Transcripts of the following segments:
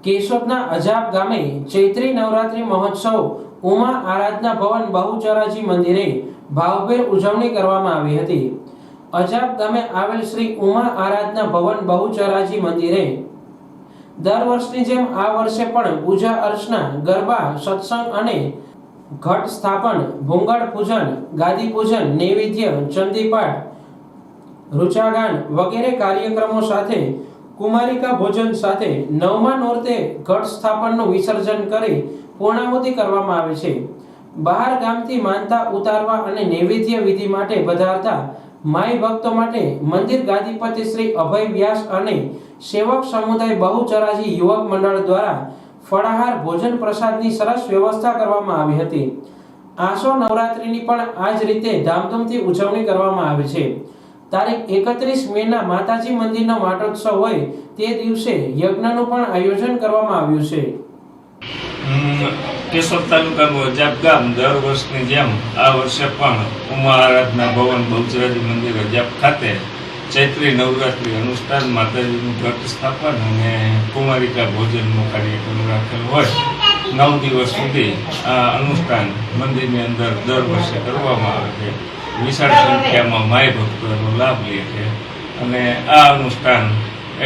કેશોદના અજાબ ગામે ચૈત્રી નવરાત્રી મહોત્સવ ઉમા આરાધના ભવન બહુચરાજી મંદિરે ભાવભેર ઉજવણી કરવામાં આવી હતી। અજાબ ગામે આવેલ શ્રી ઉમા આરાધના ભવન બહુચરાજી મંદિરે દર વર્ષની જેમ આ વર્ષે પણ પૂજા અર્ચના, ગરબા, સત્સંગ અને ઘટ સ્થાપન, ભૂંગળ પૂજન, ગાદી પૂજન, નૈવેદ્ય, ચંદીપાઠ, ઋચાગાન વગેરે કાર્યક્રમો સાથે કુમારિકા ભોજન સાથે નવમા નોરતે ઘટ સ્થાપનનું વિસર્જન કરી પૂર્ણાહુતિ કરવામાં આવે છે। બહાર ગામથી માનતા ઉતારવા અને નૈવેદ્ય વિધિ માટે પધારતા માઈ ભક્તો માટે મંદિર ગાદીપતિ શ્રી અભય વ્યાસ અને સેવક સમુદાય બહુચરાજી યુવક મંડળ દ્વારા ફળાહાર ભોજન પ્રસાદની સરસ વ્યવસ્થા કરવામાં આવી હતી। આસો નવરાત્રીની પણ આ જ રીતે ધામધૂમથી ઉજવણી કરવામાં આવે છે। તારીખ 31 મેના માતાજી મંદિરનો માટોત્સવ હોય તે દિવસે યજ્ઞનું પણ આયોજન કરવામાં આવ્યું છે। કેશોદ તાલુકાનું અજાબ ગામ દર વર્ષની જેમ આ વર્ષે પણ ઉમા આરાધના ભવન બહુચરાજી મંદિર અજાબ ખાતે ચૈત્રી નવરાત્રી અનુષ્ઠાન, માતાજીનું ઘટ સ્થાપન અને કુમારિકા ભોજનનો કાર્યક્રમ રાખેલ હોય। 9 દિવસ સુધી આ અનુષ્ઠાન મંદિરની અંદર દર વર્ષે કરવામાં આવે છે। વિશાળ સંખ્યામાં માય ભક્તો એનો લાભ લે છે અને આ અનુષ્ઠાન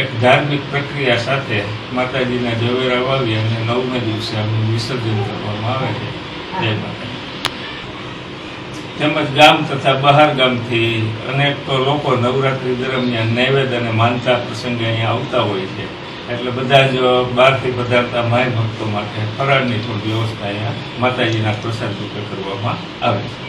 એક ધાર્મિક પ્રક્રિયા સાથે માતાજીના જવેરા વાવી અને 9મે દિવસે આનું વિસર્જન કરવામાં આવે છે। જય માતા। તેમજ ગામ તથા બહાર ગામથી અનેક લોકો નવરાત્રી દરમિયાન નૈવેદ્ય અને માનતા પ્રસંગે અહીંયા આવતા હોય છે, એટલે બધા જ બહારથી પધારતા માય ભક્તો માટે ફરાળની થોડી વ્યવસ્થા અહીંયા માતાજીના પ્રસાદ રૂપે કરવામાં આવે છે।